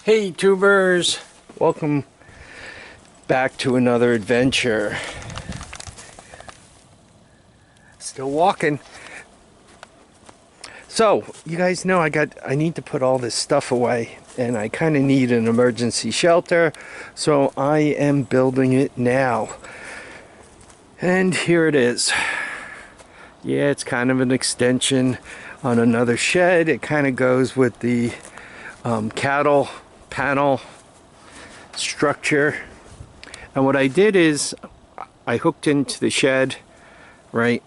Hey tubers, welcome back to another adventure. Still walking. So you guys know I need to put all this stuff away, and I kind of need an emergency shelter, so I am building it now. And here it is. Yeah, it's kind of an extension on another shed. It kind of goes with the cattle panel structure. And what I did is I hooked into the shed, right,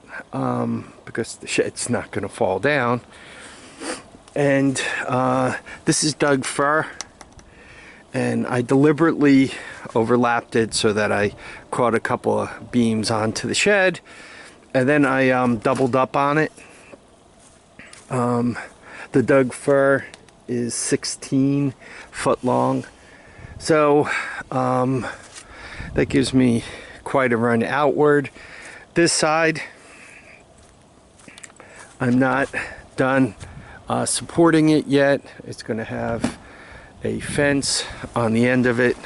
because the shed's not going to fall down. And this is Doug fir, and I deliberately overlapped it so that I caught a couple of beams onto the shed, and then I doubled up on it. The Doug fir is 16 foot long, so that gives me quite a run outward. This side I'm not done supporting it yet. It's going to have a fence on the end of it.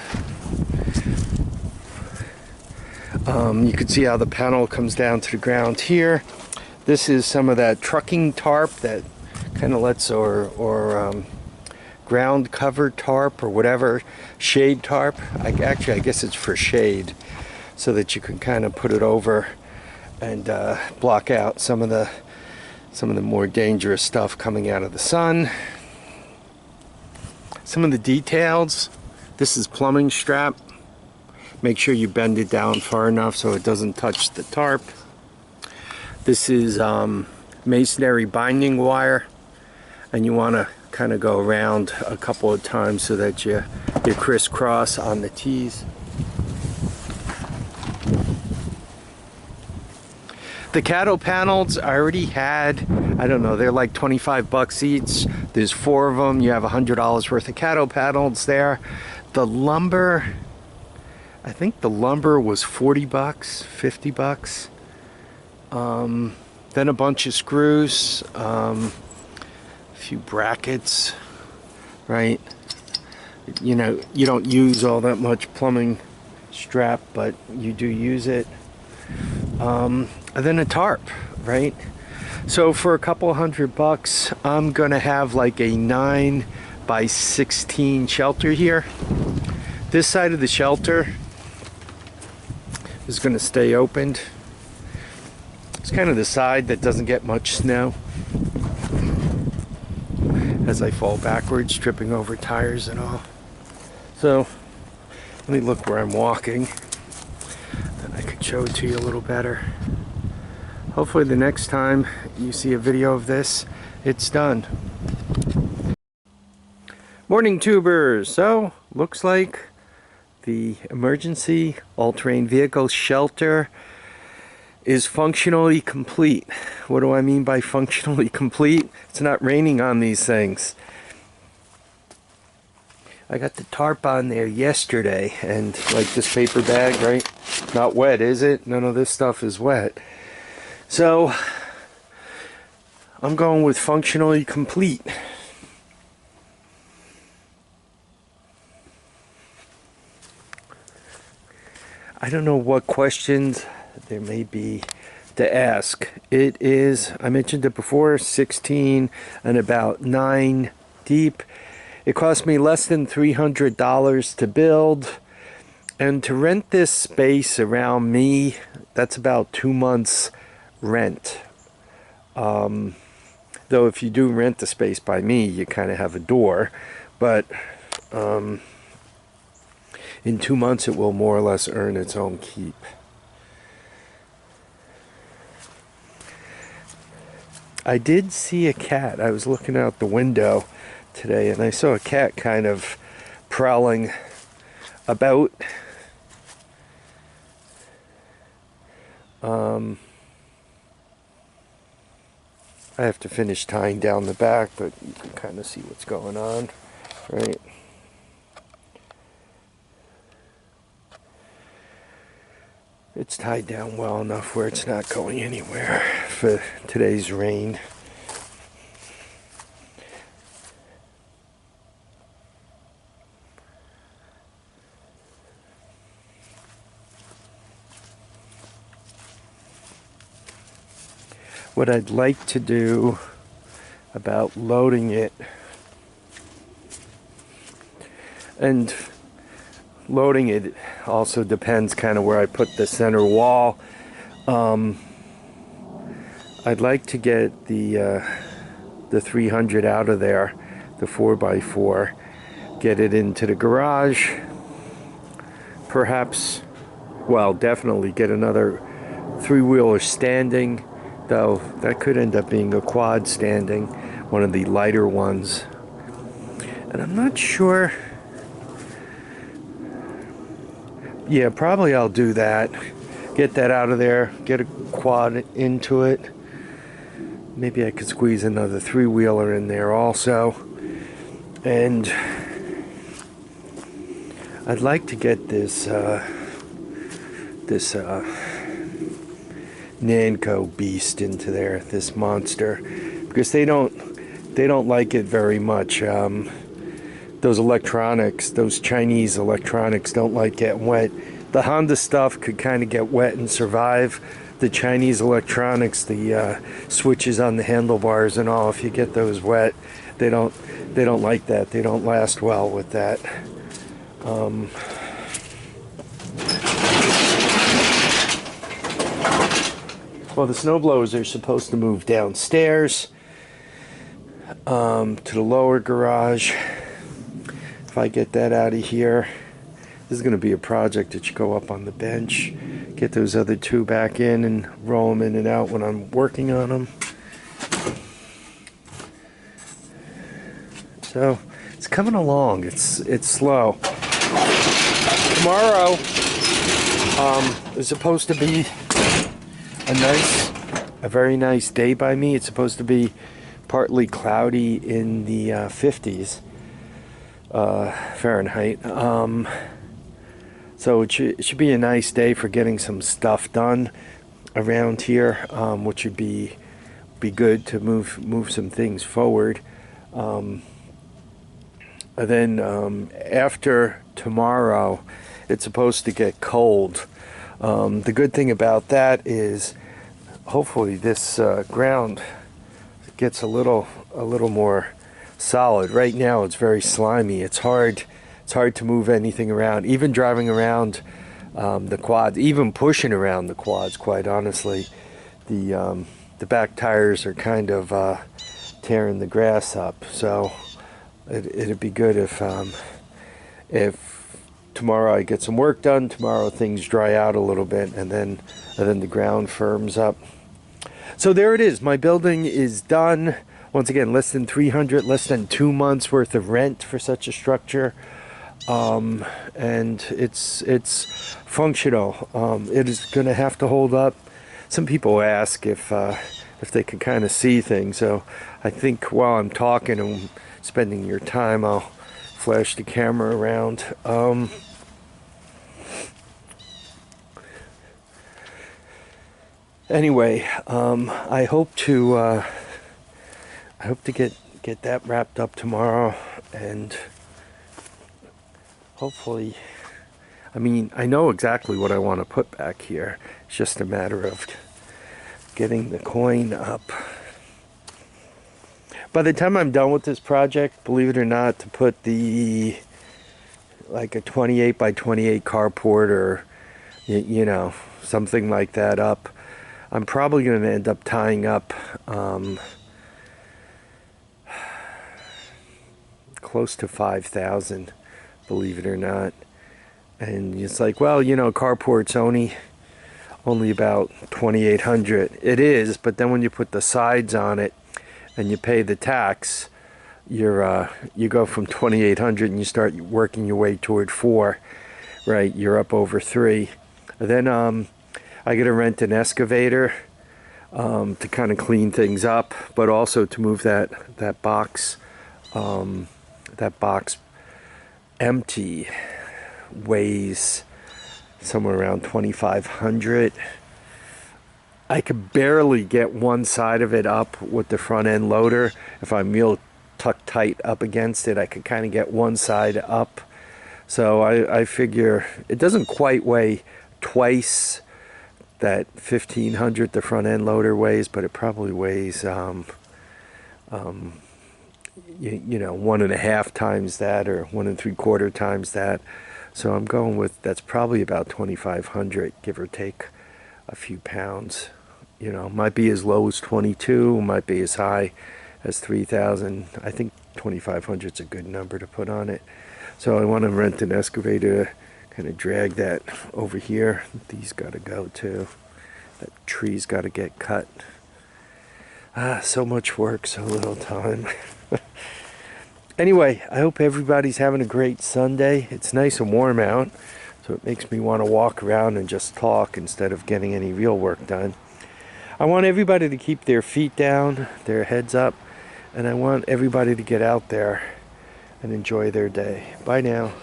You can see how the panel comes down to the ground here. This is some of that trucking tarp that kind of lets, or ground cover tarp or whatever, shade tarp. I guess it's for shade, so that you can kind of put it over and block out some of the more dangerous stuff coming out of the sun. Some of the details. This is plumbing strap. Make sure you bend it down far enough so it doesn't touch the tarp. This is masonry binding wire, and you want to kind of go around a couple of times so that you crisscross on the T's. The cattle panels I already had, I don't know, they're like 25 bucks each. There's 4 of them. You have $100 worth of cattle panels there. The lumber, I think the lumber was 40 bucks, 50 bucks. Then a bunch of screws, a few brackets, right? You know, you don't use all that much plumbing strap, but you do use it. And then a tarp, right? So for a couple $100, I'm gonna have like a 9 by 16 shelter here. This side of the shelter is gonna stay opened. It's kind of the side that doesn't get much snow. As I fall backwards, tripping over tires and all. So let me look where I'm walking, and I could show it to you a little better. Hopefully the next time you see a video of this, it's done. Morning tubers. So looks like the emergency all-terrain vehicle shelter is functionally complete. What do I mean by functionally complete? It's not raining on these things. I got the tarp on there yesterday, and like this paper bag, right? Not wet, is it? None of this stuff is wet. So I'm going with functionally complete. I don't know what questions there may be to ask. It is, I mentioned it before, 16 and about 9 deep. It cost me less than $300 to build, and to rent this space around me, that's about 2 months rent. Though if you do rent the space by me, you kind of have a door, but in 2 months it will more or less earn its own keep. I did see a cat. I was looking out the window today, and I saw a cat kind of prowling about. I have to finish tying down the back, but you can kind of see what's going on, right? It's tied down well enough where it's not going anywhere for today's rain. what I'd like to do about loading it, and loading it also depends kind of where I put the center wall. I'd like to get the 300 out of there, the 4x4, get it into the garage, perhaps, well, definitely get another three-wheeler standing, though that could end up being a quad standing, one of the lighter ones. And I'm not sure. Yeah, probably I'll do that. Get that out of there, get a quad into it. Maybe I could squeeze another three-wheeler in there also. And I'd like to get this Nanco beast into there, this monster, because they don't like it very much. Those electronics, those Chinese electronics, don't like getting wet. The Honda stuff could kind of get wet and survive. The Chinese electronics, the switches on the handlebars and all, if you get those wet, they don't like that. They don't last well with that. Well, the snowblowers are supposed to move downstairs to the lower garage. If I get that out of here, this is going to be a project that should go up on the bench. Get those other two back in and roll them in and out when I'm working on them. So it's coming along. It's slow. Tomorrow is supposed to be a very nice day by me. It's supposed to be partly cloudy in the 50s Fahrenheit. So it should be a nice day for getting some stuff done around here, which would be good to move some things forward. And then after tomorrow, it's supposed to get cold. The good thing about that is hopefully this ground gets a little more solid. Right now it's very slimy. It's hard to move anything around, even driving around the quads, even pushing around the quads, quite honestly. The back tires are kind of tearing the grass up, so it'd be good if tomorrow I get some work done. Tomorrow things dry out a little bit, and then the ground firms up. So there it is. My building is done. Once again, less than 300, less than 2 months worth of rent for such a structure. And it's functional. It is going to have to hold up. Some people ask if they can kind of see things. So I think while I'm talking and spending your time, I'll flash the camera around. Anyway, I hope to get that wrapped up tomorrow, and hopefully, I mean, I know exactly what I want to put back here. It's just a matter of getting the coin up. By the time I'm done with this project, believe it or not, to put like a 28 by 28 carport or, you know, something like that up, I'm probably going to end up tying up close to 5,000, believe it or not. And it's like, well, you know, carport's only about 2,800. It is, but then when you put the sides on it and you pay the tax, you go from 2,800 and you start working your way toward 4, right? You're up over 3. And then I get to rent an excavator to kind of clean things up, but also to move that box empty. Weighs somewhere around 2,500. I could barely get one side of it up with the front end loader. If I'm real tucked tight up against it, I could kind of get one side up. So I figure it doesn't quite weigh twice that 1500 the front end loader weighs, but it probably weighs you know, 1.5 times that, or 1 3/4 times that. So I'm going with, that's probably about 2500, give or take a few pounds. You know, might be as low as 22, might be as high as 3000. I think 2500 is a good number to put on it. So I want to rent an excavator to kind of drag that over here. These got to go too. That tree's got to get cut. So much work, so little time. Anyway, I hope everybody's having a great Sunday. It's nice and warm out, so it makes me want to walk around and just talk instead of getting any real work done. I want everybody to keep their feet down, their heads up, and I want everybody to get out there and enjoy their day. Bye now.